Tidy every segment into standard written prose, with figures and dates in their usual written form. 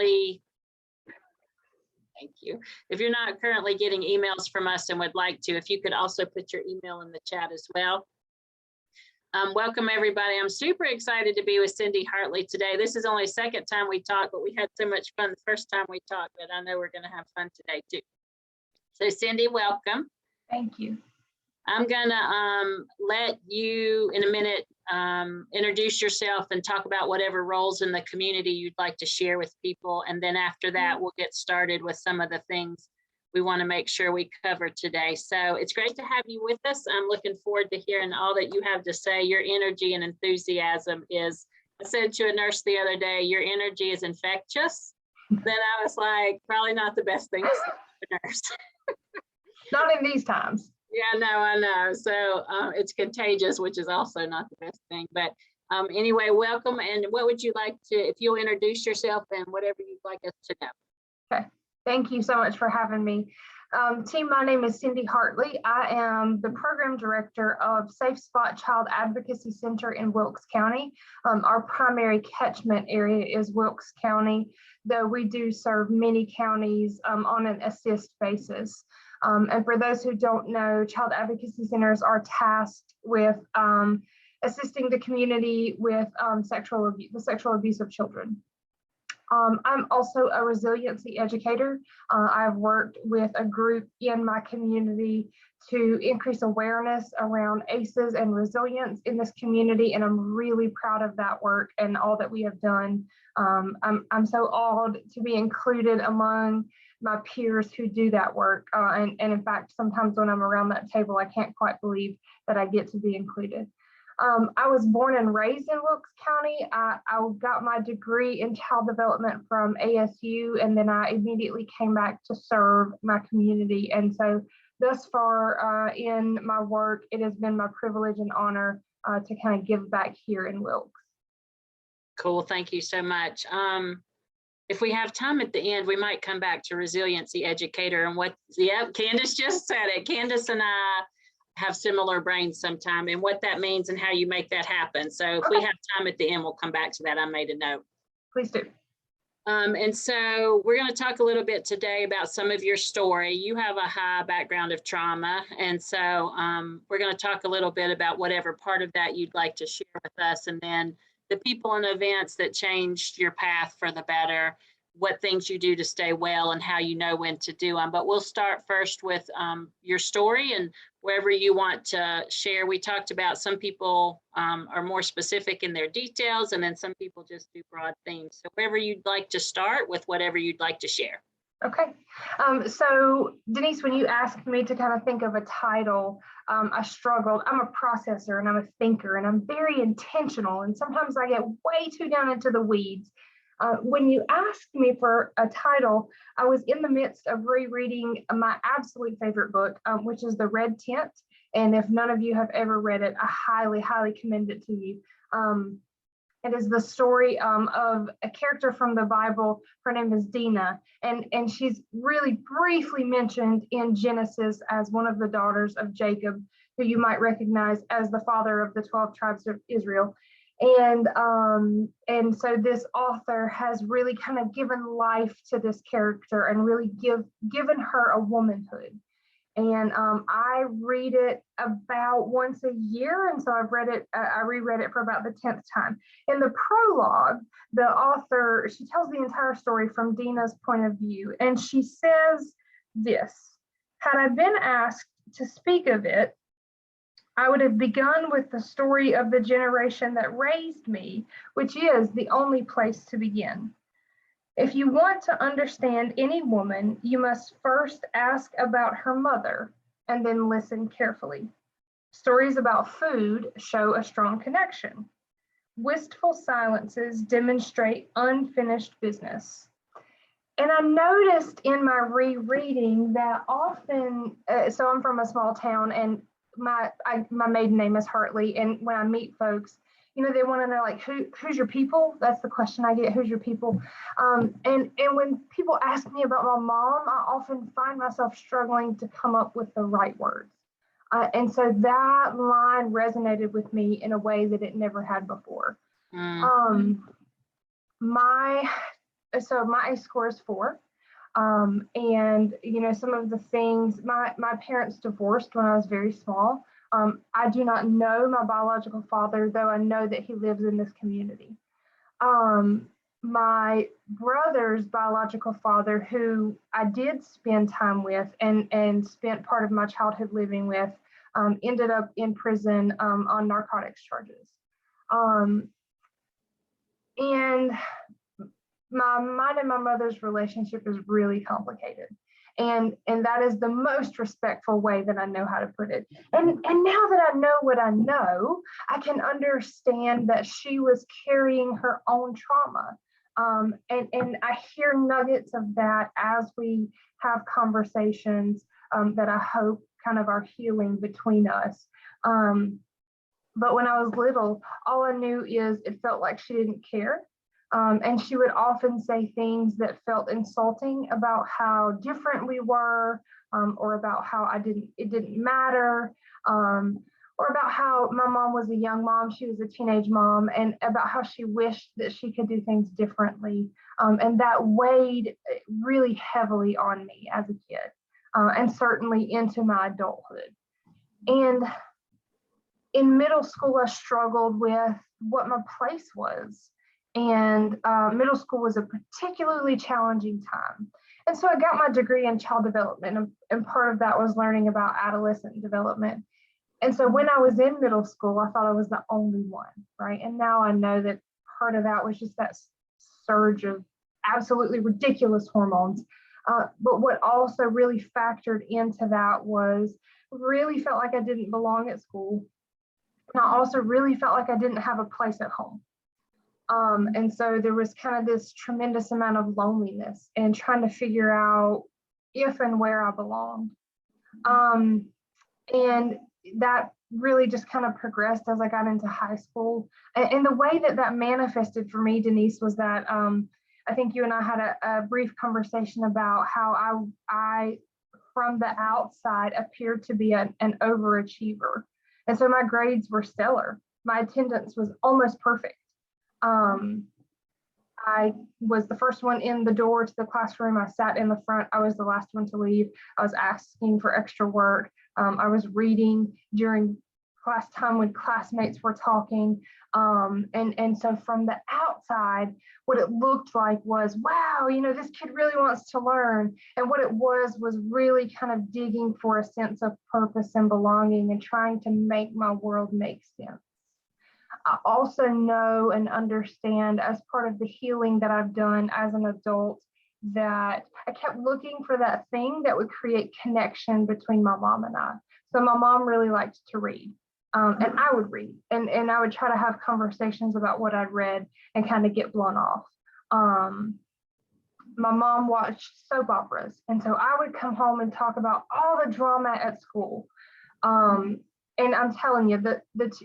currently, thank you. If you're not currently getting emails from us and would like to, if you could also put your email in the chat as well. Welcome everybody. I'm super excited to be with Cindy Hartley today. This is only the second time we talked, but we had so much fun the first time we talked that I know we're going to have fun today too. So Cindy, welcome. Thank you. I'm gonna let you in a minute introduce yourself and talk about whatever roles in the community you'd like to share with people. And then after that, we'll get started with some of the things we want to make sure we cover today. So it's great to have you with us. I'm looking forward to hearing all that you have to say. Your energy and enthusiasm is, I said to a nurse the other day, your energy is infectious. Then I was like, probably not the best thing to say to a nurse. Not in these times. Yeah, no, I know. So it's contagious, which is also not the best thing. But anyway, welcome. And what would you like to, if you'll introduce yourself and whatever you'd like us to know. Okay, thank you so much for having me. Team, my name is Cindy Hartley. I am the program director of Safe Spot Child Advocacy Center in Wilkes County. Our primary catchment area is Wilkes County, though we do serve many counties on an assist basis. And for those who don't know, child advocacy centers are tasked with assisting the community with the sexual abuse of children. I'm also a resiliency educator. I've worked with a group in my community to increase awareness around ACEs and resilience in this community, and I'm really proud of that work and all that we have done. I'm so awed to be included among my peers who do that work. And in fact, sometimes when I'm around that table, I can't quite believe that I get to be included. I was born and raised in Wilkes County. I got my degree in child development from ASU, and then I immediately came back to serve my community. And so thus far in my work, it has been my privilege and honor to kind of give back here in Wilkes. Cool, thank you so much. If we have time at the end, we might come back to resiliency educator and what, yep, Candace just said it. Candace and I have similar brains sometime and what that means and how you make that happen. So if we have time at the end, we'll come back to that. I made a note. Please do. And so we're going to talk a little bit today about some of your story. You have a high background of trauma. And so we're going to talk a little bit about whatever part of that you'd like to share with us. And then the people and events that changed your path for the better, what things you do to stay well and how you know when to do them. But we'll start first with your story and wherever you want to share. We talked about some people are more specific in their details, and then some people just do broad themes. So wherever you'd like to start with whatever you'd like to share. Okay. So Denise, when you asked me to kind of think of a title, I struggled. I'm a processor and I'm a thinker and I'm very intentional. And sometimes I get way too down into the weeds. When you asked me for a title, I was in the midst of rereading my absolute favorite book, which is The Red Tent. And if none of you have ever read it, I highly, highly commend it to you. It is the story of a character from the Bible. Her name is Dinah, and she's really briefly mentioned in Genesis as one of the daughters of Jacob, who you might recognize as the father of the 12 tribes of Israel. And so this author has really kind of given life to this character and really given her a womanhood. And I read it about once a year, and so I've read it. I reread it for about the 10th time. In the prologue, the author, she tells the entire story from Dinah's point of view, and she says this: "Had I been asked to speak of it, I would have begun with the story of the generation that raised me, which is the only place to begin. If you want to understand any woman, you must first ask about her mother and then listen carefully. Stories about food show a strong connection. Wistful silences demonstrate unfinished business." And I noticed in my rereading that often, so I'm from a small town and my maiden name is Hartley, and when I meet folks, you know, they want to know, like, who's your people? That's the question I get, who's your people? And when people ask me about my mom, I often find myself struggling to come up with the right words. And so that line resonated with me in a way that it never had before. My so my ACE score is 4. And, some of the things, my parents divorced when I was very small. I do not know my biological father, though I know that he lives in this community. My brother's biological father, who I did spend time with and spent part of my childhood living with, ended up in prison on narcotics charges. And mine and my mother's relationship is really complicated. And that is the most respectful way that I know how to put it. And now that I know what I know, I can understand that she was carrying her own trauma. And I hear nuggets of that as we have conversations that I hope kind of are healing between us. But when I was little, all I knew is it felt like she didn't care. And she would often say things that felt insulting about how different we were, or about how it didn't matter, or about how my mom was a young mom, she was a teenage mom, and about how she wished that she could do things differently. And that weighed really heavily on me as a kid, and certainly into my adulthood. And in middle school, I struggled with what my place was. And middle school was a particularly challenging time. And so I got my degree in child development, and part of that was learning about adolescent development. And so when I was in middle school, I thought I was the only one, right? And now I know that part of that was just that surge of absolutely ridiculous hormones. But what also really factored into that was really felt like I didn't belong at school. And I also really felt like I didn't have a place at home. And so there was kind of this tremendous amount of loneliness and trying to figure out if and where I belonged. And that really just kind of progressed as I got into high school. And the way that manifested for me, Denise, was that I think you and I had a brief conversation about how I from the outside appeared to be an overachiever. And so my grades were stellar. My attendance was almost perfect. I was the first one in the door to the classroom. I sat in the front. I was the last one to leave. I was asking for extra work. I was reading during class time when classmates were talking. And so from the outside, what it looked like was, wow, this kid really wants to learn. And what it was really kind of digging for a sense of purpose and belonging and trying to make my world make sense. I also know and understand, as part of the healing that I've done as an adult, that I kept looking for that thing that would create connection between my mom and I. So my mom really liked to read, and I would read, and I would try to have conversations about what I'd read and kind of get blown off. My mom watched soap operas, and so I would come home and talk about all the drama at school. And I'm telling you that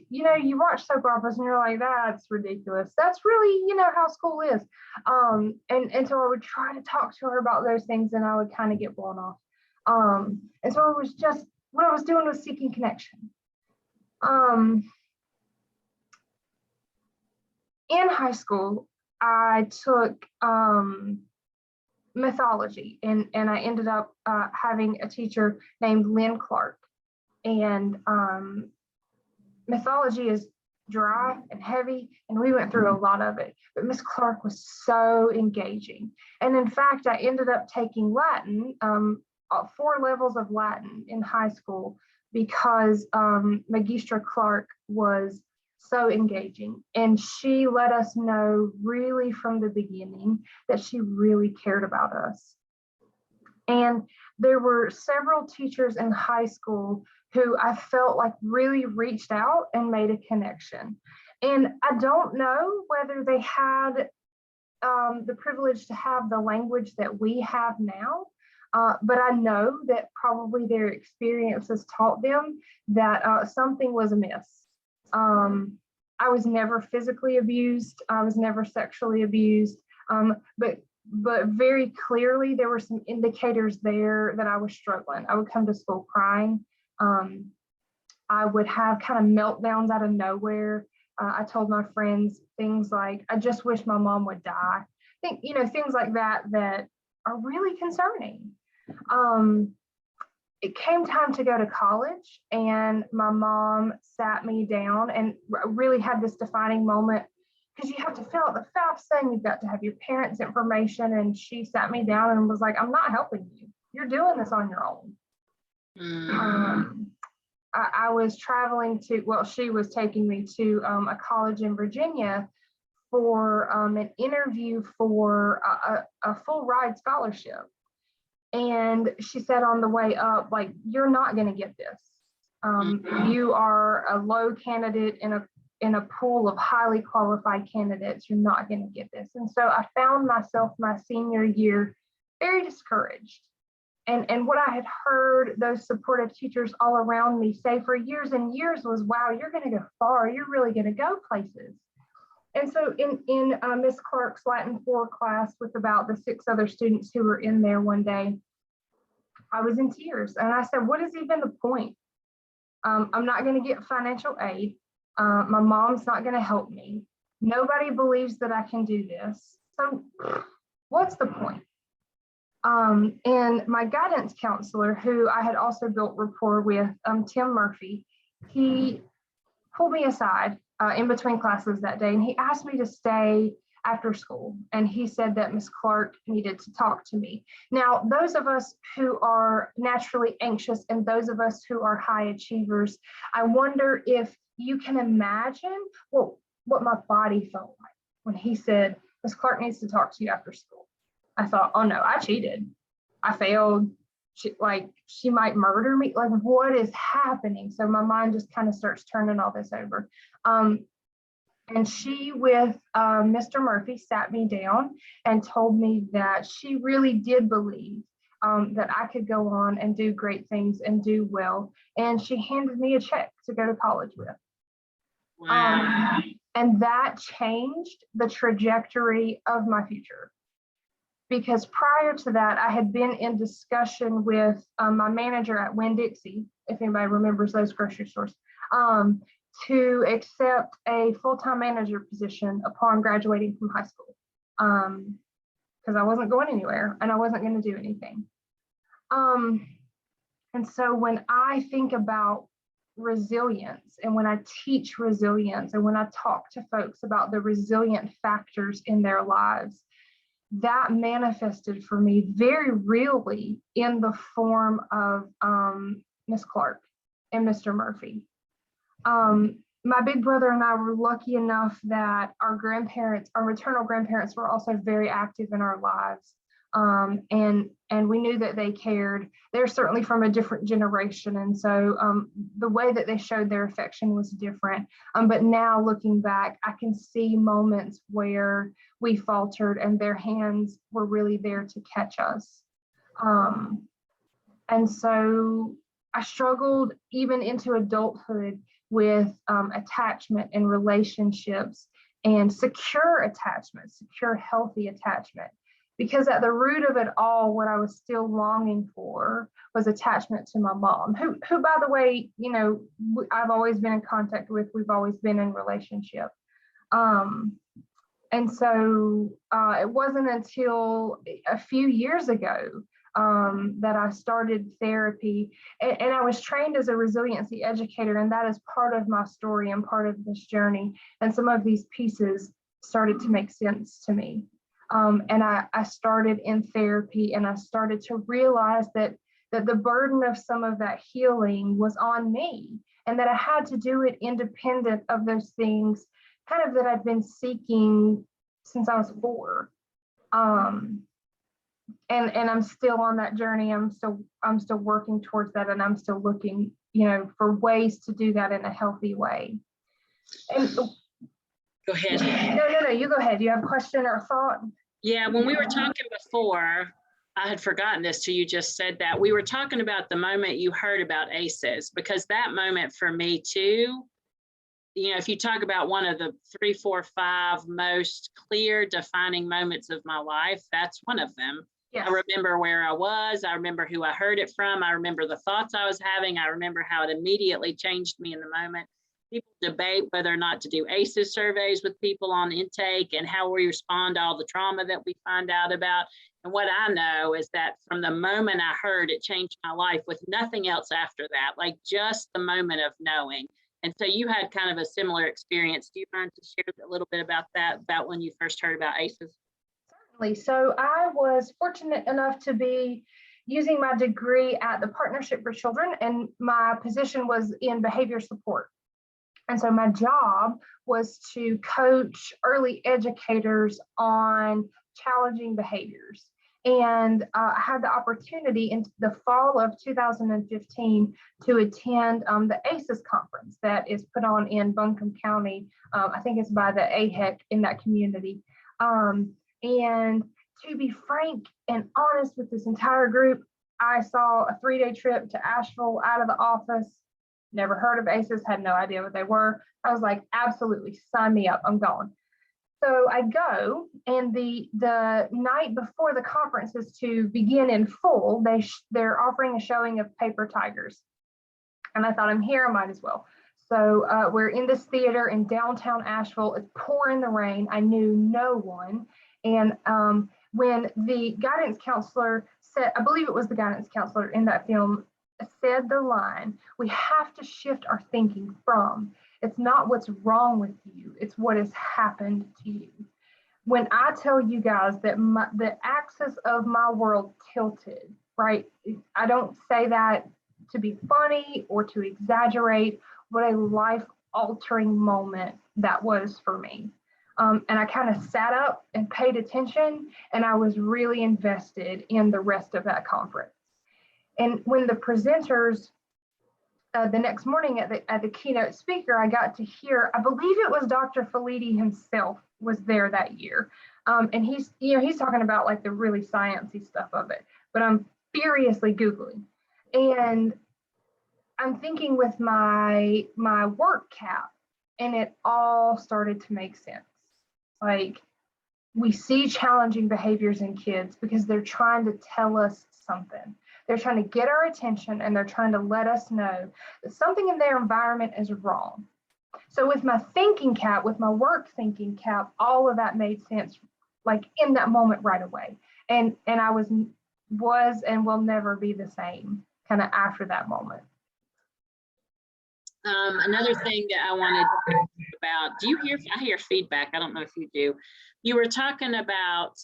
you watch soap operas and you're like, that's ridiculous. That's really, how school is. And so I would try to talk to her about those things, and I would kind of get blown off. And so it was just, what I was doing was seeking connection. In high school, I took mythology, and I ended up having a teacher named Lynn Clark. And mythology is dry and heavy, and we went through a lot of it. But Miss Clark was so engaging. And in fact, I ended up taking Latin, 4 levels of Latin in high school, because Magistra Clark was so engaging. And she let us know really from the beginning that she really cared about us. And there were several teachers in high school who I felt like really reached out and made a connection. And I don't know whether they had the privilege to have the language that we have now, but I know that probably their experiences taught them that something was amiss. I was never physically abused. I was never sexually abused, but very clearly there were some indicators there that I was struggling. I would come to school crying. I would have kind of meltdowns out of nowhere. I told my friends things like, I just wish my mom would die. think, things like that that are really concerning. It came time to go to college, and my mom sat me down and really had this defining moment, because you have to fill out the FAFSA and you've got to have your parents' information. And she sat me down and was like, I'm not helping you. You're doing this on your own. I was traveling to, well, she was taking me to a college in Virginia for an interview for a full ride scholarship. And she said on the way up, like, you're not going to get this. You are a low candidate in a pool of highly qualified candidates. You're not going to get this. And so I found myself my senior year very discouraged. And what I had heard those supportive teachers all around me say for years and years was, wow, you're going to go far. You're really going to go places. And so in Miss Clark's Latin 4 class with about the 6 other students who were in there one day, I was in tears. And I said, what is even the point? I'm not going to get financial aid. My mom's not going to help me. Nobody believes that I can do this. So what's the point? And my guidance counselor, who I had also built rapport with, Tim Murphy, he pulled me aside in between classes that day, and he asked me to stay after school. And he said that Miss Clark needed to talk to me. Now, those of us who are naturally anxious and those of us who are high achievers, I wonder if you can imagine what my body felt like when he said, Miss Clark needs to talk to you after school. I thought, oh no, I cheated. I failed. She might murder me. Like, what is happening? So my mind just kind of starts turning all this over. And she, with Mr. Murphy, sat me down and told me that she really did believe that I could go on and do great things and do well. And she handed me a check to go to college with. Wow. And that changed the trajectory of my future. Because prior to that, I had been in discussion with my manager at Winn-Dixie, if anybody remembers those grocery stores, to accept a full-time manager position upon graduating from high school, because I wasn't going anywhere and I wasn't going to do anything. And so when I think about resilience, and when I teach resilience, and when I talk to folks about the resilient factors in their lives, that manifested for me very really in the form of Miss Clark and Mr. Murphy. My big brother and I were lucky enough that our maternal grandparents were also very active in our lives. And we knew that they cared. They're certainly from a different generation. And so the way that they showed their affection was different. But now looking back, I can see moments where we faltered and their hands were really there to catch us. And so I struggled even into adulthood with attachment and relationships and secure attachment, secure, healthy attachment. Because at the root of it all, what I was still longing for was attachment to my mom, who by the way, I've always been in contact with. We've always been in relationship. And so it wasn't until a few years ago that I started therapy. And I was trained as a resiliency educator, and that is part of my story and part of this journey. And some of these pieces started to make sense to me. And I started in therapy, and I started to realize that the burden of some of that healing was on me, and that I had to do it independent of those things kind of that I'd been seeking since I was 4. And I'm still on that journey. I'm still working towards that, and I'm still looking, for ways to do that in a healthy way. And Go ahead. No, you go ahead. Do you have a question or a thought? Yeah, when we were talking before, I had forgotten this till you just said that. We were talking about the moment you heard about ACEs, because that moment for me too, if you talk about one of the 3, 4, 5 most clear defining moments of my life, that's one of them. Yes. I remember where I was. I remember who I heard it from. I remember the thoughts I was having. I remember how it immediately changed me in the moment. people debate whether or not to do ACEs surveys with people on intake and how we respond to all the trauma that we find out about. And what I know is that from the moment I heard, it changed my life with nothing else after that, like just the moment of knowing. And so you had kind of a similar experience. Do you mind to share a little bit about that, about when you first heard about ACEs? Certainly. So I was fortunate enough to be using my degree at the Partnership for Children, and my position was in behavior support. And so my job was to coach early educators on challenging behaviors. And I had the opportunity in the fall of 2015 to attend the ACEs conference that is put on in Buncombe County. I think it's by the AHEC in that community. And to be frank and honest with this entire group, I saw a 3-day trip to Asheville out of the office, never heard of ACEs, had no idea what they were. I was like, absolutely, sign me up, I'm going. So I go, and the night before the conference is to begin in full, they're offering a showing of Paper Tigers. And I thought, I'm here, I might as well. So we're in this theater in downtown Asheville. It's pouring the rain. I knew no one. And when the guidance counselor said, I believe it was the guidance counselor in that film, said the line, we have to shift our thinking from, it's not what's wrong with you, it's what has happened to you. When I tell you guys that the axis of my world tilted, right? I don't say that to be funny or to exaggerate. What a life-altering moment that was for me. And I kind of sat up and paid attention, and I was really invested in the rest of that conference. And when the presenters, the next morning at the keynote speaker, I got to hear, I believe it was Dr. Felitti himself was there that year. And he's talking about like the really sciencey stuff of it, but I'm furiously Googling. And I'm thinking with my work cap, and it all started to make sense. Like, we see challenging behaviors in kids because they're trying to tell us something. They're trying to get our attention, and they're trying to let us know that something in their environment is wrong. So with my thinking cap, with my work thinking cap, all of that made sense, like in that moment right away. And I was and will never be the same kind of after that moment. Another thing that I wanted to talk about, I hear feedback, I don't know if you do. You were talking about,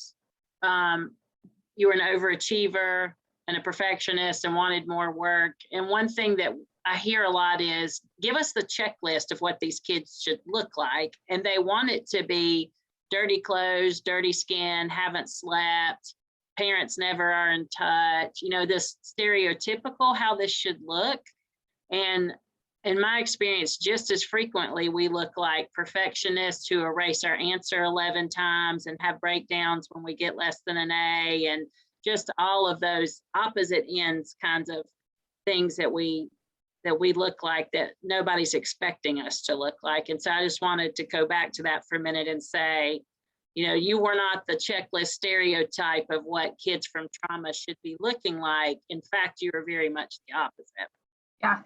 you were an overachiever and a perfectionist and wanted more work. And one thing that I hear a lot is, give us the checklist of what these kids should look like. And they want it to be dirty clothes, dirty skin, haven't slept, parents never are in touch, this stereotypical how this should look. And in my experience, just as frequently, we look like perfectionists who erase our answer 11 times and have breakdowns when we get less than an A, and just all of those opposite ends kinds of things that we look like that nobody's expecting us to look like. And so I just wanted to go back to that for a minute and say, you were not the checklist stereotype of what kids from trauma should be looking like. In fact, you were very much the opposite. Yeah,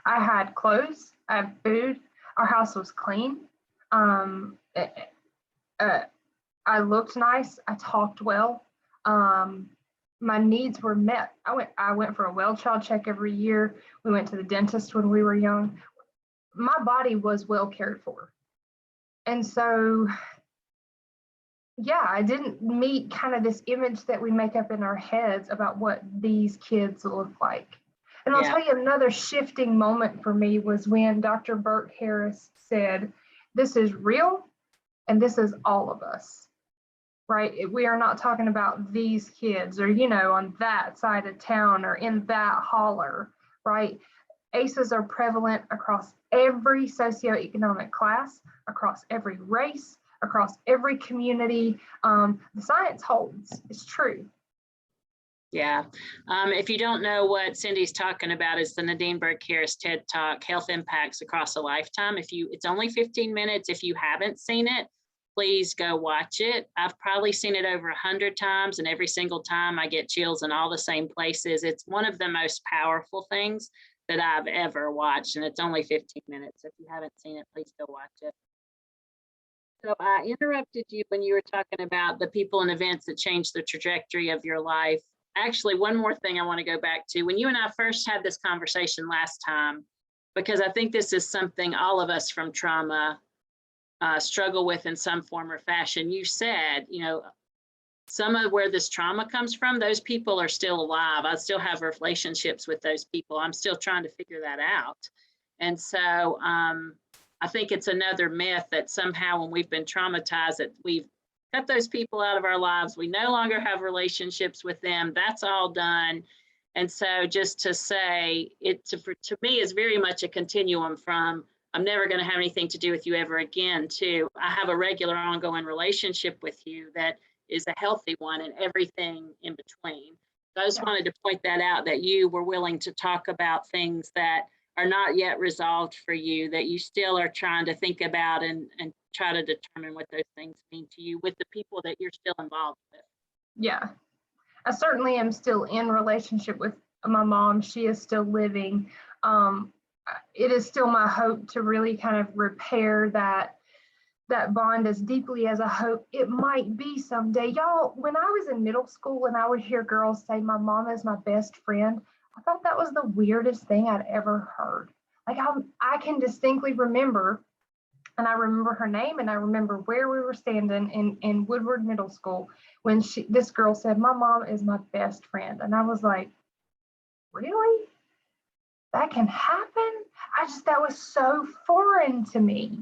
I had clothes, I had food, our house was clean. I looked nice, I talked well. My needs were met. I went for a well child check every year. We went to the dentist when we were young. My body was well cared for. And so, yeah, I didn't meet kind of this image that we make up in our heads about what these kids look like. And I'll tell you, another shifting moment for me was when Dr. Burt Harris said, this is real and this is all of us, right? We are not talking about these kids or, on that side of town or in that holler, right? ACEs are prevalent across every socioeconomic class, across every race, across every community. The science holds, it's true. Yeah. If you don't know what Cindy's talking about, is the Nadine Burke Harris TED Talk, Health Impacts Across a Lifetime. It's only 15 minutes. If you haven't seen it, please go watch it. I've probably seen it over 100 times, and every single time I get chills in all the same places. It's one of the most powerful things that I've ever watched, and it's only 15 minutes. If you haven't seen it, please go watch it. So I interrupted you when you were talking about the people and events that changed the trajectory of your life. Actually, one more thing I want to go back to. When you and I first had this conversation last time, because I think this is something all of us from trauma struggle with in some form or fashion. You said, you know, some of where this trauma comes from, those people are still alive. I still have relationships with those people. I'm still trying to figure that out. And so I think it's another myth that somehow when we've been traumatized that we've cut those people out of our lives, we no longer have relationships with them, that's all done. And so just to say, it to me is very much a continuum from I'm never going to have anything to do with you ever again to I have a regular ongoing relationship with you that is a healthy one and everything in between. So I just wanted to point that out, that you were willing to talk about things that are not yet resolved for you, that you still are trying to think about and try to determine what those things mean to you with the people that you're still involved with. Yeah, I certainly am still in relationship with my mom. She is still living. It is still my hope to really kind of repair that bond as deeply as I hope it might be someday. Y'all, when I was in middle school and I would hear girls say my mom is my best friend, I thought that was the weirdest thing I'd ever heard. Like I can distinctly remember, and I remember her name, and I remember where we were standing in Woodward Middle School when this girl said, my mom is my best friend. And I was like, really? That can happen? That was so foreign to me.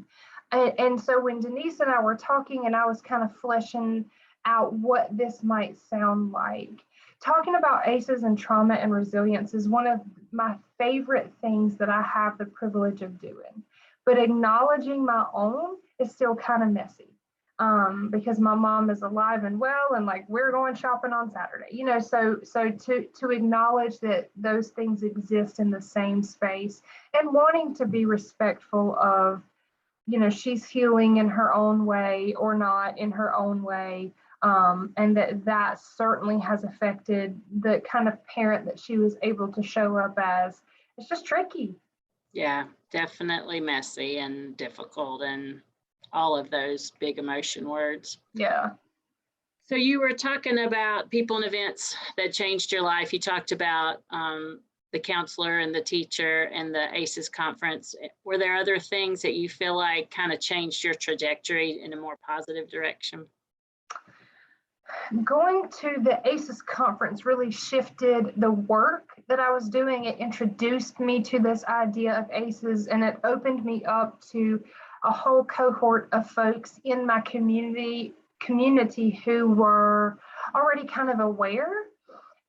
And so when Denise and I were talking and I was kind of fleshing out what this might sound like, talking about ACEs and trauma and resilience is one of my favorite things that I have the privilege of doing. But acknowledging my own is still kind of messy because my mom is alive and well, and like we're going shopping on Saturday, you know, so to acknowledge that those things exist in the same space and wanting to be respectful of, you know, she's healing in her own way or not in her own way. And that certainly has affected the kind of parent that she was able to show up as. It's just tricky. Yeah, definitely messy and difficult and all of those big emotion words. Yeah. So you were talking about people and events that changed your life. You talked about the counselor and the teacher and the ACEs conference. Were there other things that you feel like kind of changed your trajectory in a more positive direction? Going to the ACEs conference really shifted the work that I was doing. It introduced me to this idea of ACEs, and it opened me up to a whole cohort of folks in my community who were already kind of aware.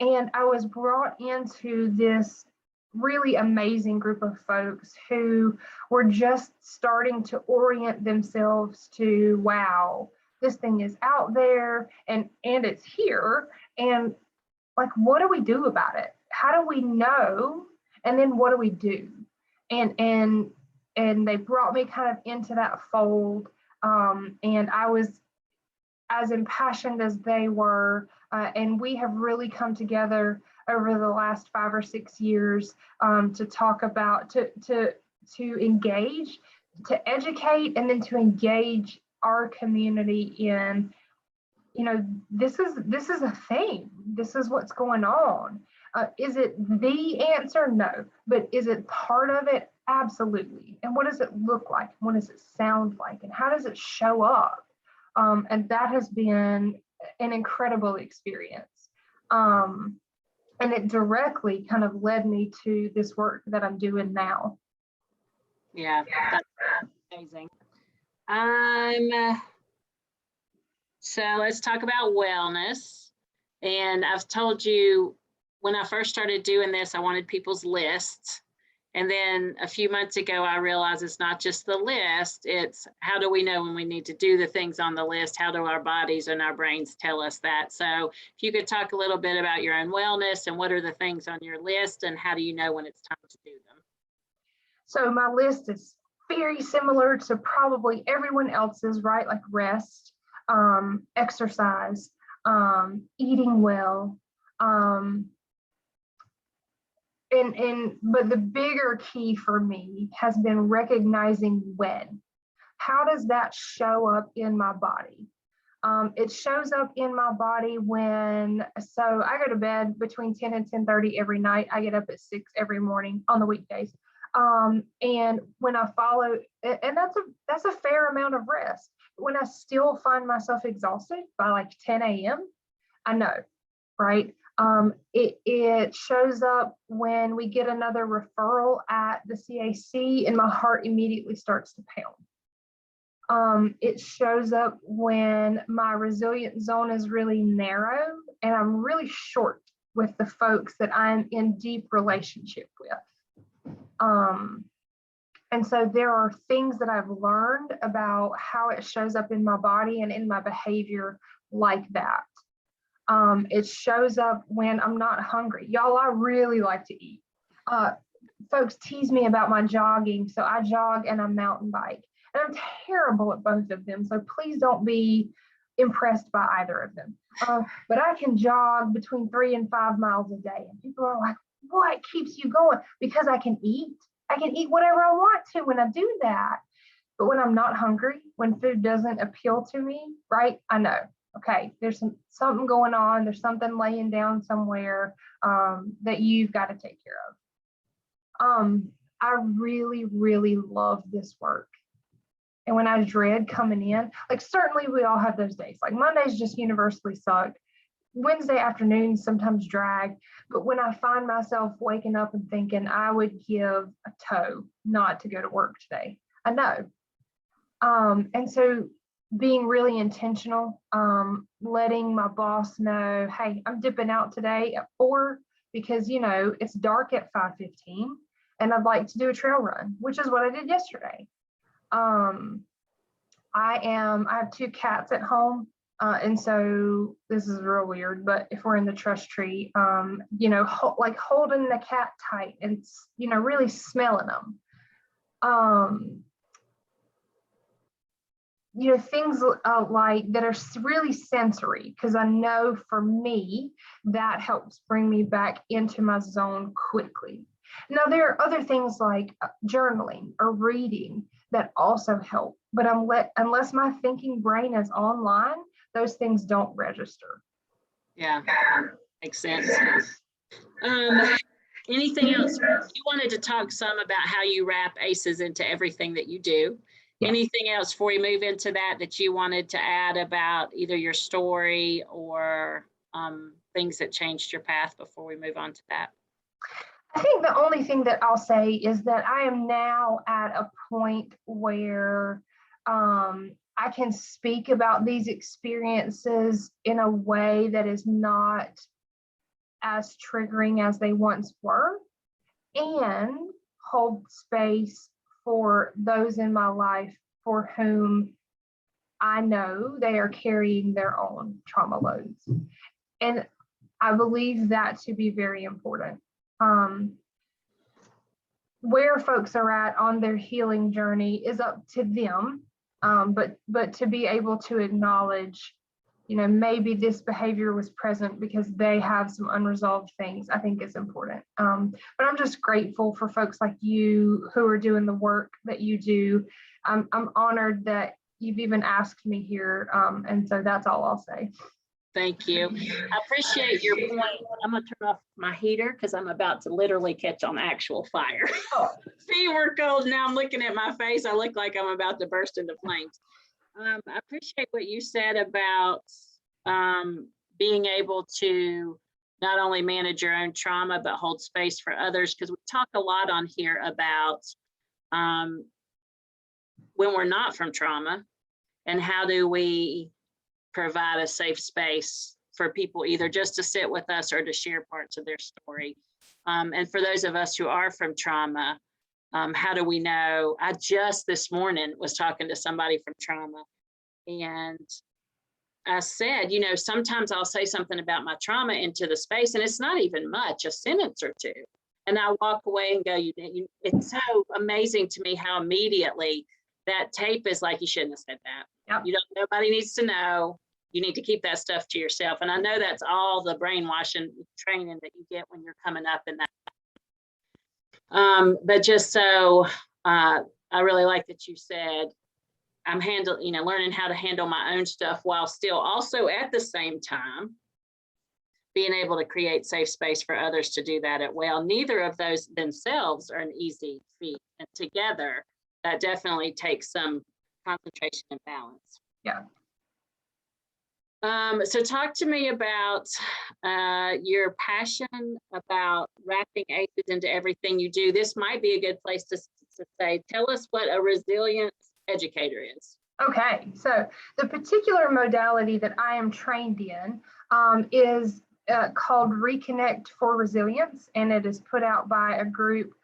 And I was brought into this really amazing group of folks who were just starting to orient themselves to, wow, this thing is out there and it's here. And like, what do we do about it? How do we know? And then what do we do? And they brought me kind of into that fold. And I was as impassioned as they were. And we have really come together over the last 5 or 6 years to talk about, to engage, to educate, and then to engage our community in, you know, this is a thing. This is what's going on. Is it the answer? No. But is it part of it? Absolutely. And what does it look like? What does it sound like? And how does it show up? And that has been an incredible experience. And it directly kind of led me to this work that I'm doing now. Yeah, that's amazing. So let's talk about wellness. And I've told you when I first started doing this, I wanted people's lists. And then a few months ago, I realized it's not just the list, it's how do we know when we need to do the things on the list? How do our bodies and our brains tell us that? So if you could talk a little bit about your own wellness and what are the things on your list and how do you know when it's time to do them? So my list is very similar to probably everyone else's, right? Like rest, exercise, eating well, but the bigger key for me has been recognizing when. How does that show up in my body? It shows up in my body so I go to bed between 10 and 10:30 every night. I get up at 6 every morning on the weekdays. And when I follow, and that's a fair amount of rest. When I still find myself exhausted by like 10 a.m., I know, right? It shows up when we get another referral at the CAC and my heart immediately starts to pound. It shows up when my resilient zone is really narrow and I'm really short with the folks that I'm in deep relationship with. And so there are things that I've learned about how it shows up in my body and in my behavior like that. It shows up when I'm not hungry. Y'all, I really like to eat. Folks tease me about my jogging. So I jog and I mountain bike. And I'm terrible at both of them. So please don't be impressed by either of them. But I can jog between 3 and 5 miles a day. And people are like, what keeps you going? Because I can eat. I can eat whatever I want to when I do that. But when I'm not hungry, when food doesn't appeal to me, right? I know, okay, there's something going on. There's something laying down somewhere that you've got to take care of. I really, really love this work. And when I dread coming in, like certainly we all have those days. Like Mondays just universally suck. Wednesday afternoons sometimes drag. But when I find myself waking up and thinking I would give a toe not to go to work today, I know. And so being really intentional, letting my boss know, hey, I'm dipping out today at 4 because, you know, it's dark at 5:15 and I'd like to do a trail run, which is what I did yesterday. I have 2 cats at home. And so this is real weird, but if we're in the trust tree, you know, like holding the cat tight and, you know, really smelling them. You know, things like that are really sensory, because I know for me, that helps bring me back into my zone quickly. Now, there are other things like journaling or reading that also help, but unless my thinking brain is online, those things don't register. Yeah, makes sense. Anything else? You wanted to talk some about how you wrap ACEs into everything that you do. Yeah. Anything else before we move into that you wanted to add about either your story or things that changed your path before we move on to that? I think the only thing that I'll say is that I am now at a point where I can speak about these experiences in a way that is not as triggering as they once were, and hold space for those in my life for whom I know they are carrying their own trauma loads. And I believe that to be very important. Where folks are at on their healing journey is up to them, but to be able to acknowledge, you know, maybe this behavior was present because they have some unresolved things, I think is important. But I'm just grateful for folks like you who are doing the work that you do. I'm honored that you've even asked me here, and so that's all I'll say. Thank you. I appreciate your point. I'm going to turn off my heater because I'm about to literally catch on actual fire. See, we're cold now. I'm looking at my face. I look like I'm about to burst into flames. I appreciate what you said about being able to not only manage your own trauma, but hold space for others, because we talk a lot on here about when we're not from trauma and how do we provide a safe space for people either just to sit with us or to share parts of their story. And for those of us who are from trauma, how do we know? I just this morning was talking to somebody from trauma, and I said, you know, sometimes I'll say something about my trauma into the space and it's not even much, a sentence or two. And I walk away and go, it's so amazing to me how immediately that tape is like, you shouldn't have said that. Yep. You don't, nobody needs to know. You need to keep that stuff to yourself. And I know that's all the brainwashing training that you get when you're coming up in that But just so I really like that you said I'm learning how to handle my own stuff while still also at the same time being able to create safe space for others to do that as well. Neither of those themselves are an easy feat, and together that definitely takes some concentration and balance. Yeah. So talk to me about your passion about wrapping ACEs into everything you do. This might be a good place to say, tell us what a resilience educator is. Okay, so the particular modality that I am trained in is called Reconnect for Resilience, and it is put out by a group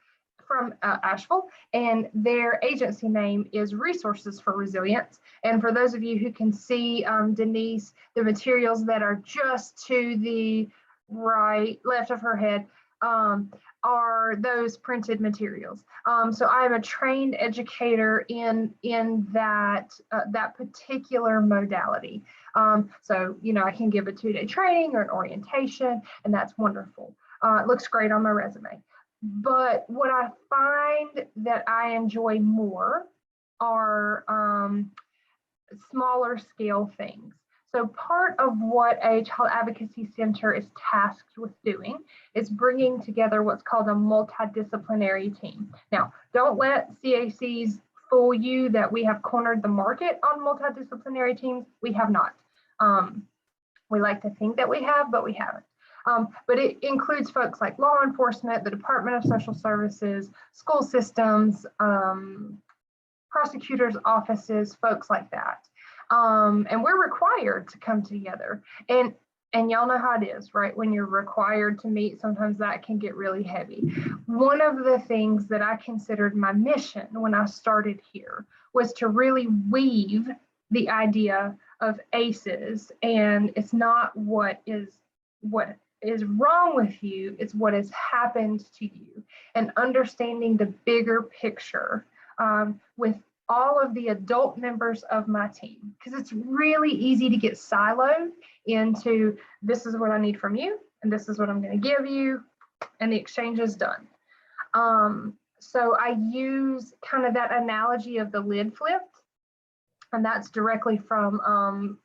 from Asheville, and their agency name is Resources for Resilience. And for those of you who can see, Denise, the materials that are just to the left of her head are those printed materials. So I'm a trained educator in that particular modality. So I can give a 2-day training or an orientation, and that's wonderful. It looks great on my resume. But what I find that I enjoy more are smaller scale things. So part of what a child advocacy center is tasked with doing is bringing together what's called a multidisciplinary team. Now, don't let CACs fool you that we have cornered the market on multidisciplinary teams. We have not. We like to think that we have, but we haven't. But it includes folks like law enforcement, the Department of Social Services, school systems, prosecutors' offices, folks like that. And we're required to come together. And y'all know how it is, right? When you're required to meet, sometimes that can get really heavy. One of the things that I considered my mission when I started here was to really weave the idea of ACEs, and it's not what is wrong with you, it's what has happened to you, and understanding the bigger picture with all of the adult members of my team, because it's really easy to get siloed into this is what I need from you and this is what I'm going to give you, and the exchange is done. So I use kind of that analogy of the lid flipped, and that's directly from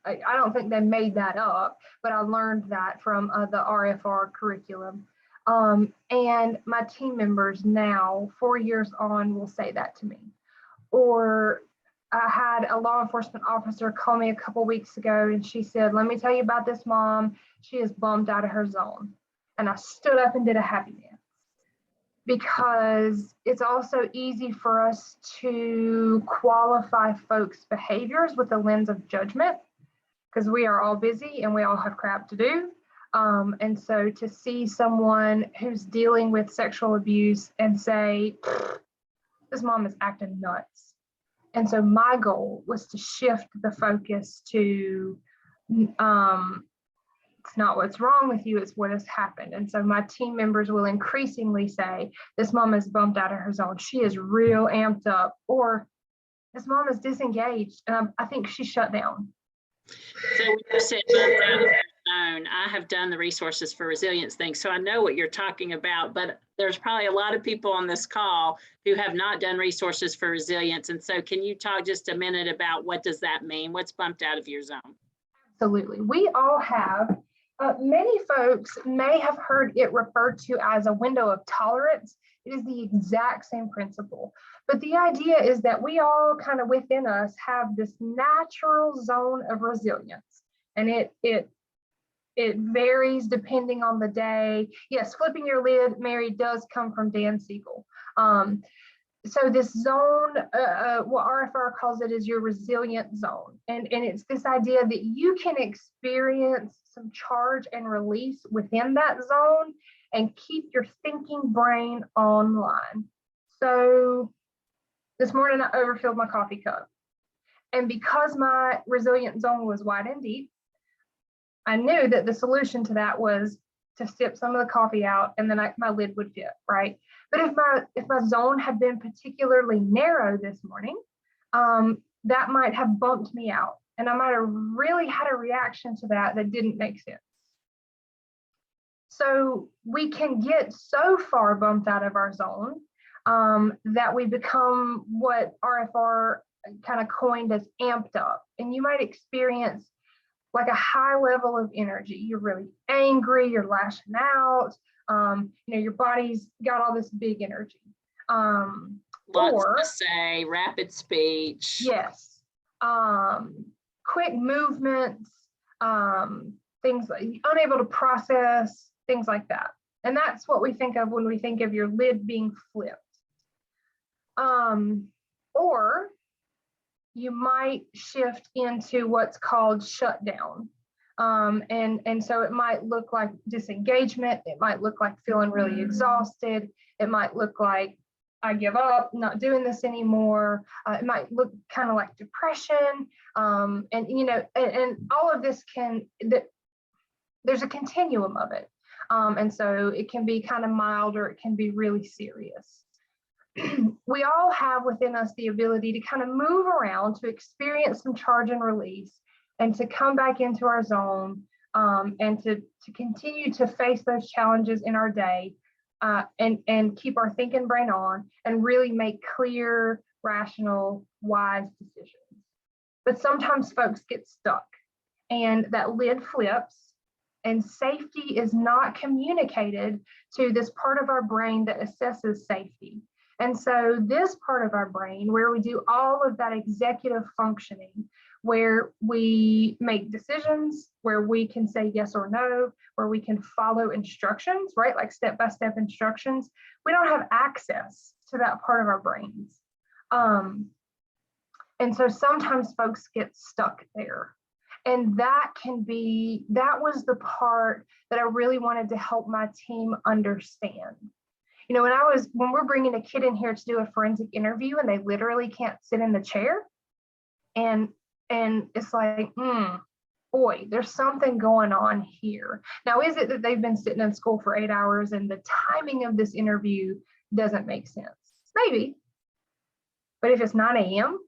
I don't think they made that up, but I learned that from the RFR curriculum. And my team members now, 4 years on, will say that to me. Or I had a law enforcement officer call me a couple weeks ago, and she said, let me tell you about this mom. She is bummed out of her zone. And I stood up and did a happy dance, because it's also easy for us to qualify folks' behaviors with the lens of judgment, because we are all busy and we all have crap to do. And so to see someone who's dealing with sexual abuse and say, this mom is acting nuts. And so my goal was to shift the focus to, it's not what's wrong with you, it's what has happened. And so my team members will increasingly say, this mom is bumped out of her zone. She is real amped up, or this mom is disengaged, and I think she shut down. So when you said bumped out of her zone, I have done the Resources for Resilience thing, so I know what you're talking about, but there's probably a lot of people on this call who have not done Resources for Resilience. And so can you talk just a minute about what does that mean? What's bumped out of your zone? Absolutely. We all have, many folks may have heard it referred to as a window of tolerance. It is the exact same principle. But the idea is that we all kind of within us have this natural zone of resilience. And it varies depending on the day. Yes, flipping your lid, Mary, does come from Dan Siegel. So this zone, what RFR calls it, is your resilient zone. And it's this idea that you can experience some charge and release within that zone and keep your thinking brain online. So this morning I overfilled my coffee cup. And because my resilient zone was wide and deep, I knew that the solution to that was to sip some of the coffee out, and then my lid would fit, right? But if my zone had been particularly narrow this morning, that might have bumped me out, and I might have really had a reaction to that didn't make sense. So we can get so far bumped out of our zone that we become what RFR kind of coined as amped up. And you might experience like a high level of energy. You're really angry, you're lashing out, your body's got all this big energy. Lots to say, rapid speech. Yes. Quick movements, things like unable to process, things like that. And that's what we think of when we think of your lid being flipped. Or you might shift into what's called shutdown. And so it might look like disengagement. It might look like feeling really exhausted. It might look like I give up, not doing this anymore. It might look kind of like depression. And all of this there's a continuum of it. And so it can be kind of mild or it can be really serious. We all have within us the ability to kind of move around, to experience some charge and release, and to come back into our zone, and to continue to face those challenges in our day, and keep our thinking brain on and really make clear, rational, wise decisions. But sometimes folks get stuck and that lid flips, and safety is not communicated to this part of our brain that assesses safety. And so this part of our brain, where we do all of that executive functioning, where we make decisions, where we can say yes or no, where we can follow instructions, right? Like step-by-step instructions, we don't have access to that part of our brains. And so sometimes folks get stuck there. And that was the part that I really wanted to help my team understand. When we're bringing a kid in here to do a forensic interview and they literally can't sit in the chair, and it's like, boy, there's something going on here. Now, is it that they've been sitting in school for 8 hours and the timing of this interview doesn't make sense? Maybe. But if it's 9 a.m.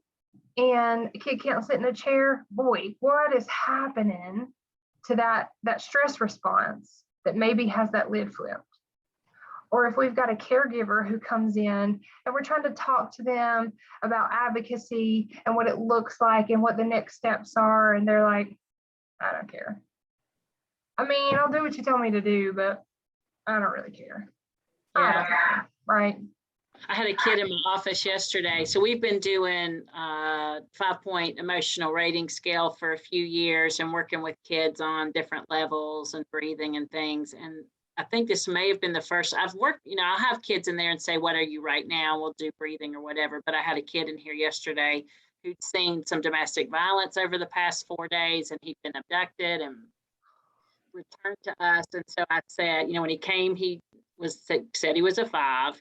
and a kid can't sit in a chair, boy, what is happening to that stress response that maybe has that lid flipped? Or if we've got a caregiver who comes in and we're trying to talk to them about advocacy and what it looks like and what the next steps are, and they're like, I don't care. I mean, I'll do what you tell me to do, but I don't really care. Yeah. Right. I had a kid in my office yesterday. So we've been doing 5-point emotional rating scale for a few years and working with kids on different levels and breathing and things. And I think this may have been the first I've worked, I'll have kids in there and say, what are you right now? We'll do breathing or whatever. But I had a kid in here yesterday who'd seen some domestic violence over the past 4 days, and he'd been abducted and returned to us. And so I said, when he came, he said he was a 5.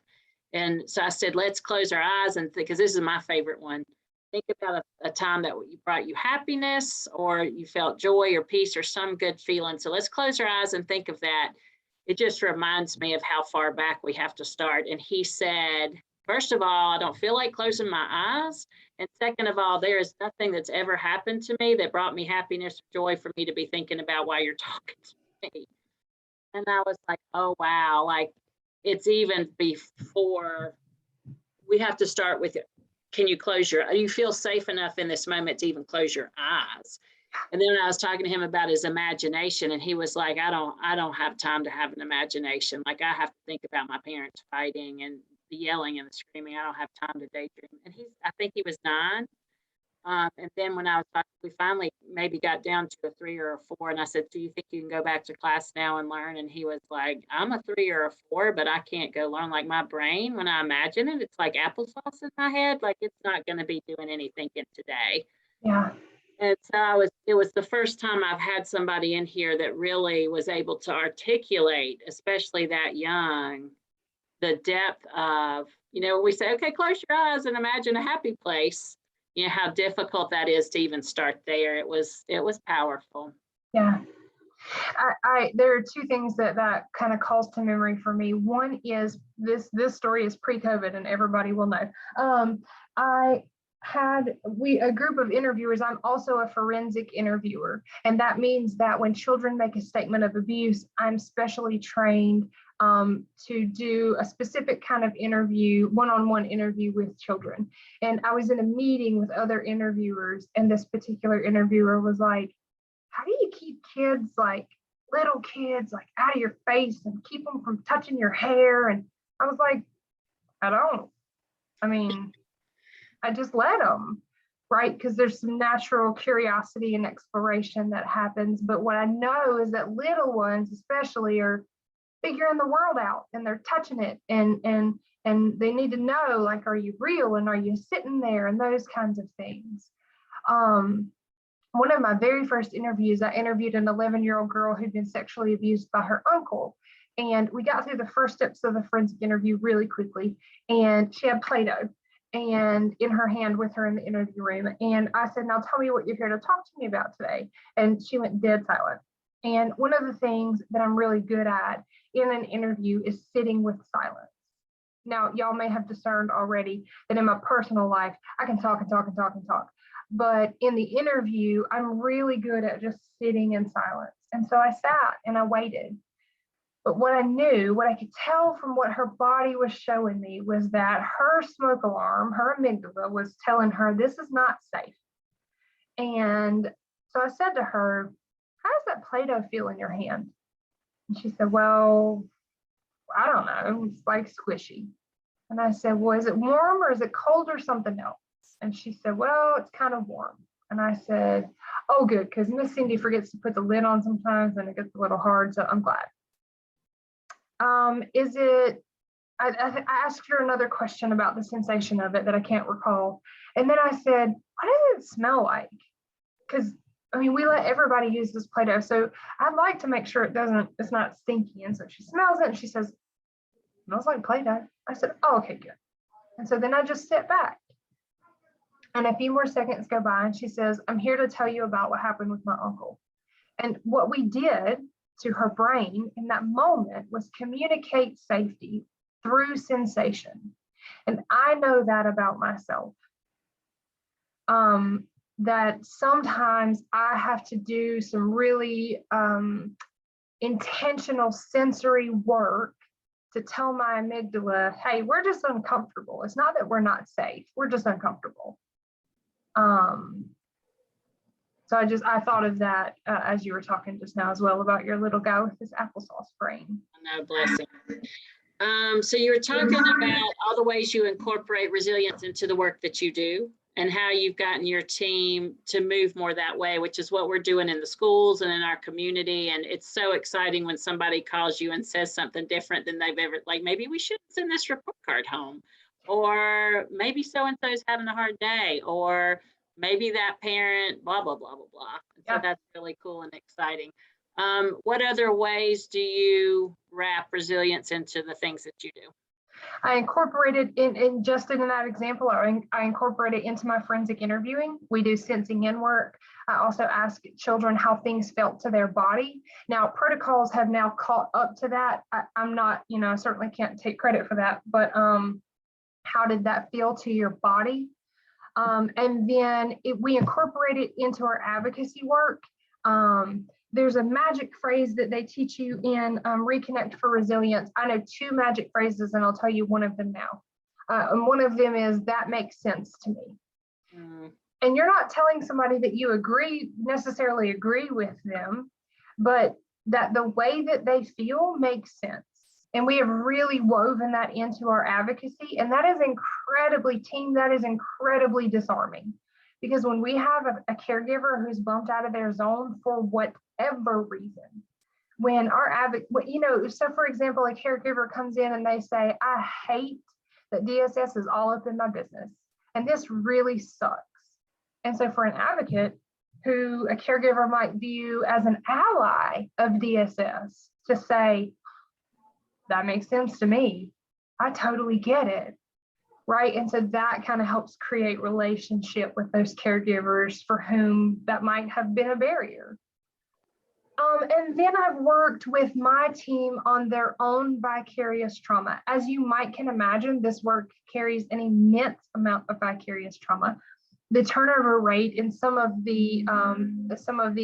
And so I said, let's close our eyes and think, because this is my favorite one. Think about a time that brought you happiness, or you felt joy or peace or some good feeling. So let's close our eyes and think of that. It just reminds me of how far back we have to start. And he said, first of all, I don't feel like closing my eyes. And second of all, there is nothing that's ever happened to me that brought me happiness or joy for me to be thinking about while you're talking to me. And I was like, oh, wow. Like, it's even before we have to start with, can you you feel safe enough in this moment to even close your eyes? And then I was talking to him about his imagination, and he was like, I don't have time to have an imagination. Like, I have to think about my parents fighting and the yelling and the screaming. I don't have time to daydream. And I think he was 9. And then when I was talking, we finally maybe got down to a 3 or a 4. And I said, do you think you can go back to class now and learn? And he was like, I'm a 3 or a 4, but I can't go learn. Like, my brain, when I imagine it, it's like applesauce in my head. Like, it's not going to be doing any thinking today. Yeah. And so it was the first time I've had somebody in here that really was able to articulate, especially that young, the depth of, we say, okay, close your eyes and imagine a happy place. How difficult that is to even start there. It was powerful. Yeah. There are 2 things that kind of calls to memory for me. One is this story is pre-COVID, and everybody will know. I had a group of interviewers. I'm also a forensic interviewer, and that means that when children make a statement of abuse, I'm specially trained to do a specific kind of interview, one-on-one interview with children. And I was in a meeting with other interviewers, and this particular interviewer was like, how do you keep kids, like little kids, like out of your face and keep them from touching your hair? And I was like, I don't. I mean, I just let them, right? Because there's some natural curiosity and exploration that happens. But what I know is that little ones especially are figuring the world out, and they're touching it, and they need to know, like, are you real, and are you sitting there, and those kinds of things. One of my very first interviews, I interviewed an 11-year-old girl who'd been sexually abused by her uncle. And we got through the first steps of the forensic interview really quickly. And she had Play-Doh and in her hand with her in the interview room. And I said, now tell me what you're here to talk to me about today. And she went dead silent. And one of the things that I'm really good at in an interview is sitting with silence. Now, y'all may have discerned already that in my personal life, I can talk and talk and talk and talk. But in the interview, I'm really good at just sitting in silence. And so I sat and I waited. But what I knew, what I could tell from what her body was showing me was that her smoke alarm, her amygdala was telling her this is not safe. And so I said to her, how does that Play-Doh feel in your hand? And she said, well, I don't know, it's like squishy. And I said, well, is it warm or is it cold or something else? And she said, well, it's kind of warm. And I said, oh, good, because Miss Cindy forgets to put the lid on sometimes and it gets a little hard, so I'm glad. I asked her another question about the sensation of it that I can't recall. And then I said, what does it smell like? Because, I mean, we let everybody use this Play-Doh, so I'd like to make sure it's not stinky. And so she smells it and she says, it smells like Play-Doh. I said, oh, okay, good. And so then I just sit back. And a few more seconds go by and she says, I'm here to tell you about what happened with my uncle. And what we did to her brain in that moment was communicate safety through sensation. And I know that about myself, that sometimes I have to do some really intentional sensory work to tell my amygdala, hey, we're just uncomfortable. It's not that we're not safe, we're just uncomfortable. So I thought of that as you were talking just now as well about your little guy with his applesauce brain. No, blessing. So you were talking about all the ways you incorporate resilience into the work that you do and how you've gotten your team to move more that way, which is what we're doing in the schools and in our community. And it's so exciting when somebody calls you and says something different than they've ever, like, maybe we shouldn't send this report card home, or maybe so-and-so's having a hard day, or maybe that parent, blah, blah, blah, blah, blah. So that's really cool and exciting. What other ways do you wrap resilience into the things that you do? I incorporated in just in that example, I incorporate it into my forensic interviewing. We do sensing in work. I also ask children how things felt to their body. Now, protocols have now caught up to that. I'm not, I certainly can't take credit for that, but how did that feel to your body? And then we incorporate it into our advocacy work. There's a magic phrase that they teach you in Reconnect for Resilience. I know 2 magic phrases, and I'll tell you one of them now. And one of them is, that makes sense to me. And you're not telling somebody that you necessarily agree with them, but that the way that they feel makes sense. And we have really woven that into our advocacy. And that is incredibly disarming. Because when we have a caregiver who's bumped out of their zone for whatever reason, when our so for example, a caregiver comes in and they say, I hate that DSS is all up in my business, and this really sucks. And so for an advocate who a caregiver might view as an ally of DSS to say, that makes sense to me, I totally get it. Right. And so that kind of helps create relationship with those caregivers for whom that might have been a barrier. And then I've worked with my team on their own vicarious trauma. As you can imagine, this work carries an immense amount of vicarious trauma. the turnover rate in some of the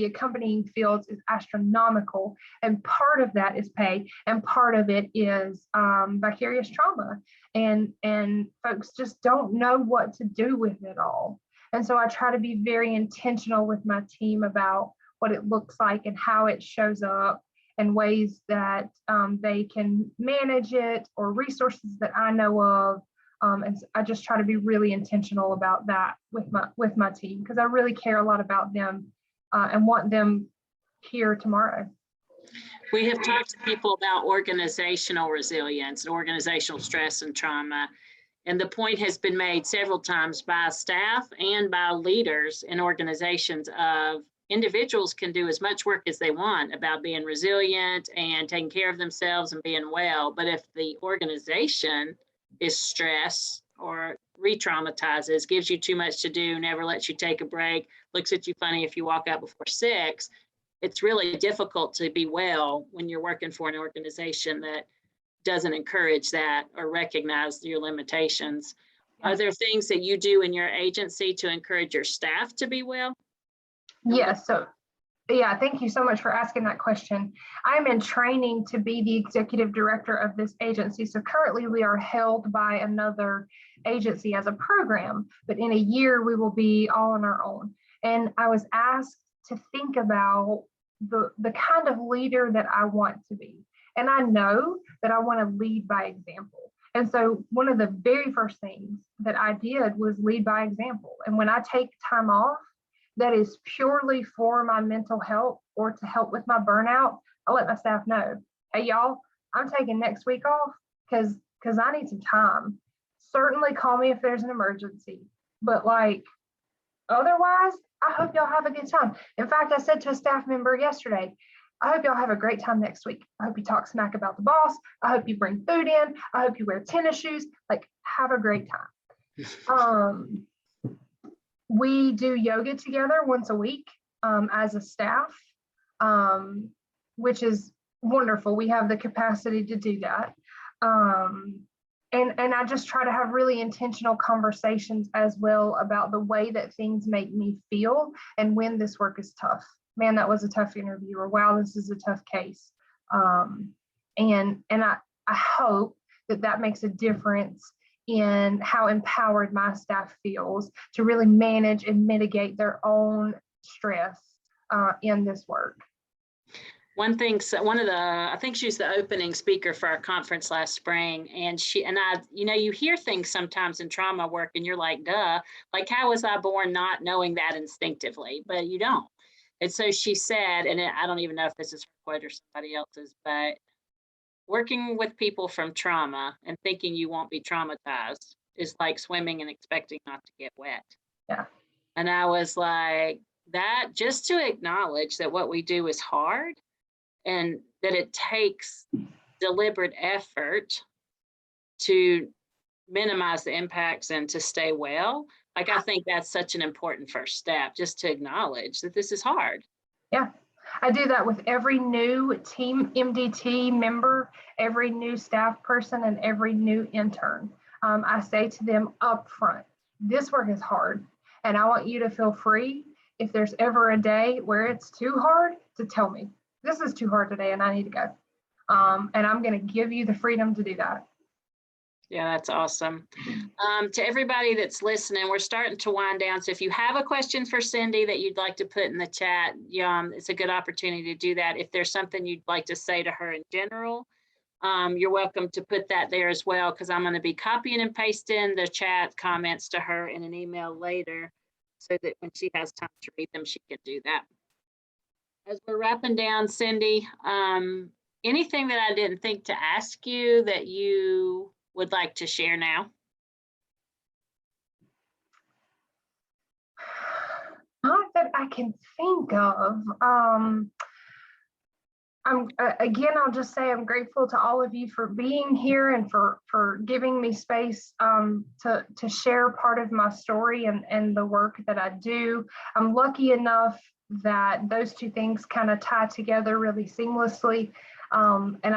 accompanying fields is astronomical, and part of that is pay, and part of it is vicarious trauma, and folks just don't know what to do with it all. And so I try to be very intentional with my team about what it looks like and how it shows up, and ways that they can manage it, or resources that I know of. And I just try to be really intentional about that with my team, because I really care a lot about them and want them here tomorrow. We have talked to people about organizational resilience and organizational stress and trauma. And the point has been made several times by staff and by leaders in organizations of individuals can do as much work as they want about being resilient and taking care of themselves and being well. But if the organization is stressed or re-traumatizes, gives you too much to do, never lets you take a break, looks at you funny if you walk out before 6, it's really difficult to be well when you're working for an organization that doesn't encourage that or recognize your limitations. Are there things that you do in your agency to encourage your staff to be well? Yes. So yeah, thank you so much for asking that question. I'm in training to be the executive director of this agency. So currently we are held by another agency as a program, but in a year we will be all on our own. And I was asked to think about the kind of leader that I want to be. And I know that I want to lead by example. And so one of the very first things that I did was lead by example. And when I take time off, that is purely for my mental health or to help with my burnout, I let my staff know, hey, y'all, I'm taking next week off because I need some time. Certainly call me if there's an emergency, but like otherwise, I hope y'all have a good time. In fact, I said to a staff member yesterday, I hope y'all have a great time next week. I hope you talk smack about the boss. I hope you bring food in. I hope you wear tennis shoes. Like, have a great time. We do yoga together once a week as a staff, which is wonderful. We have the capacity to do that. And I just try to have really intentional conversations as well about the way that things make me feel and when this work is tough. Man, that was a tough interview, or wow, this is a tough case. And I hope that makes a difference in how empowered my staff feels to really manage and mitigate their own stress in this work. One thing, I think she's the opening speaker for our conference last spring, and you hear things sometimes in trauma work and you're like, duh, like how was I born not knowing that instinctively, but you don't. And so she said, and I don't even know if this is her quote or somebody else's, but working with people from trauma and thinking you won't be traumatized is like swimming and expecting not to get wet. Yeah. And I was like, that just to acknowledge that what we do is hard and that it takes deliberate effort to minimize the impacts and to stay well. Like, I think that's such an important first step, just to acknowledge that this is hard. Yeah. I do that with every new team MDT member, every new staff person, and every new intern. I say to them up front, this work is hard, and I want you to feel free if there's ever a day where it's too hard to tell me, this is too hard today and I need to go. And I'm going to give you the freedom to do that. Yeah, that's awesome. To everybody that's listening, we're starting to wind down. So if you have a question for Cindy that you'd like to put in the chat, it's a good opportunity to do that. If there's something you'd like to say to her in general, you're welcome to put that there as well, because I'm going to be copying and pasting the chat comments to her in an email later so that when she has time to read them, she can do that. As we're wrapping down, Cindy, anything that I didn't think to ask you that you would like to share now? Not that I can think of. I'll just say I'm grateful to all of you for being here and for giving me space to share part of my story and the work that I do. I'm lucky enough that those two things kind of tie together really seamlessly. And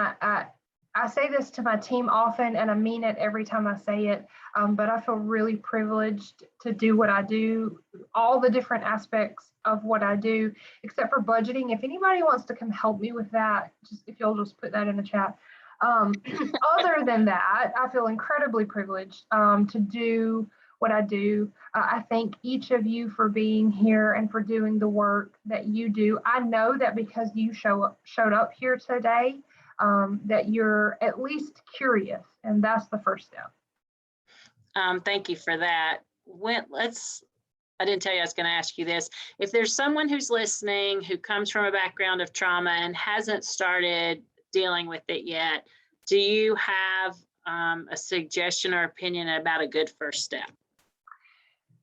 I I say this to my team often, and I mean it every time I say it, but I feel really privileged to do what I do, all the different aspects of what I do, except for budgeting. If anybody wants to come help me with that, just if you'll just put that in the chat. Other than that, I feel incredibly privileged to do what I do. I thank each of you for being here and for doing the work that you do. I know that because you showed up here today, that you're at least curious, and that's the first step. Thank you for that. I didn't tell you I was going to ask you this. If there's someone who's listening who comes from a background of trauma and hasn't started dealing with it yet, do you have a suggestion or opinion about a good first step?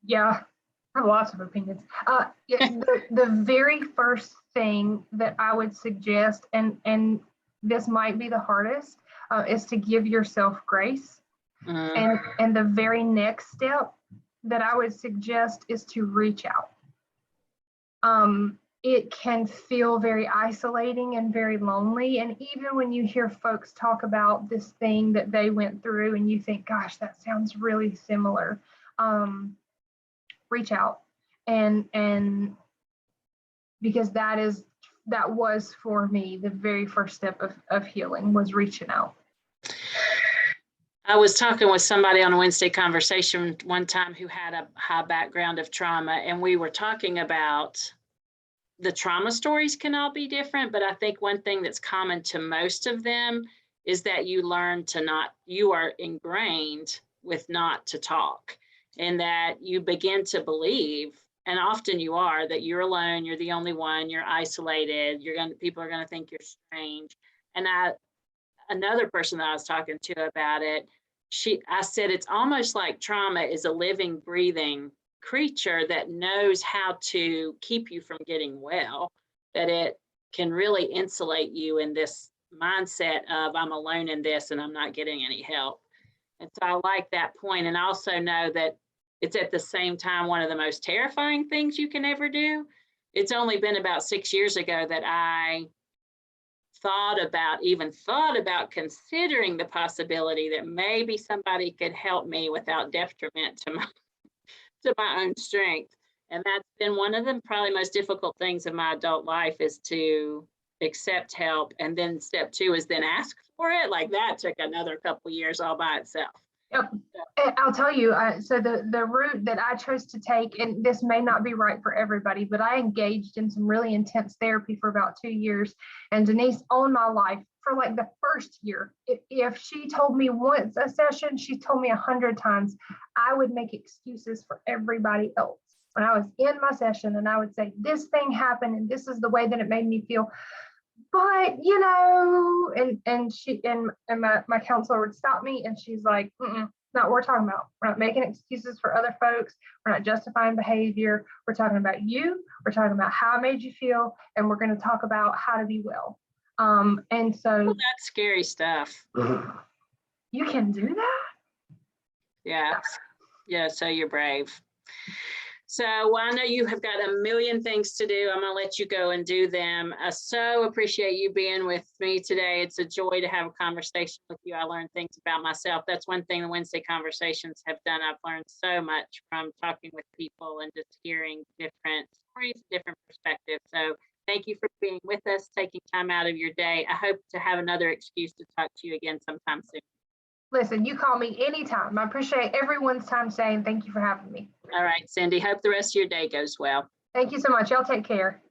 Yeah, I have lots of opinions. The very first thing that I would suggest, and this might be the hardest, is to give yourself grace. And the very next step that I would suggest is to reach out. It can feel very isolating and very lonely. And even when you hear folks talk about this thing that they went through and you think, gosh, that sounds really similar, reach out. And because that was for me, the very first step of healing was reaching out. I was talking with somebody on a Wednesday conversation one time who had a high background of trauma, and we were talking about the trauma stories can all be different, but I think one thing that's common to most of them is that you are ingrained with not to talk, and that you begin to believe, and often you are, that you're alone, you're the only one, you're isolated, people are gonna think you're strange. And another person that I was talking to about it, I said, it's almost like trauma is a living, breathing creature that knows how to keep you from getting well, that it can really insulate you in this mindset of I'm alone in this and I'm not getting any help. And so I like that point. And I also know that it's at the same time one of the most terrifying things you can ever do. It's only been about 6 years ago that I even thought about considering the possibility that maybe somebody could help me without detriment to my own strength. And that's been one of the probably most difficult things in my adult life, is to accept help. And then step 2 is then ask for it. Like that took another couple years all by itself. Yep. I'll tell you, so the route that I chose to take, and this may not be right for everybody, but I engaged in some really intense therapy for about 2 years. And Denise owned my life for like the first year. If she told me once a session, she told me 100 times, I would make excuses for everybody else. When I was in my session, and I would say, this thing happened and this is the way that it made me feel. But my counselor would stop me, and she's like, not what we're talking about. We're not making excuses for other folks. We're not justifying behavior. We're talking about you. We're talking about how it made you feel, and we're going to talk about how to be well. And so that's scary stuff. You can do that? Yeah, so you're brave. So I know you have got a million things to do. I'm going to let you go and do them. I so appreciate you being with me today. It's a joy to have a conversation with you. I learned things about myself. That's one thing the Wednesday conversations have done. I've learned so much from talking with people and just hearing different stories, different perspectives. So thank you for being with us, taking time out of your day. I hope to have another excuse to talk to you again sometime soon. Listen, you call me anytime. I appreciate everyone's time today, and thank you for having me. All right, Cindy, hope the rest of your day goes well. Thank you so much. Y'all take care.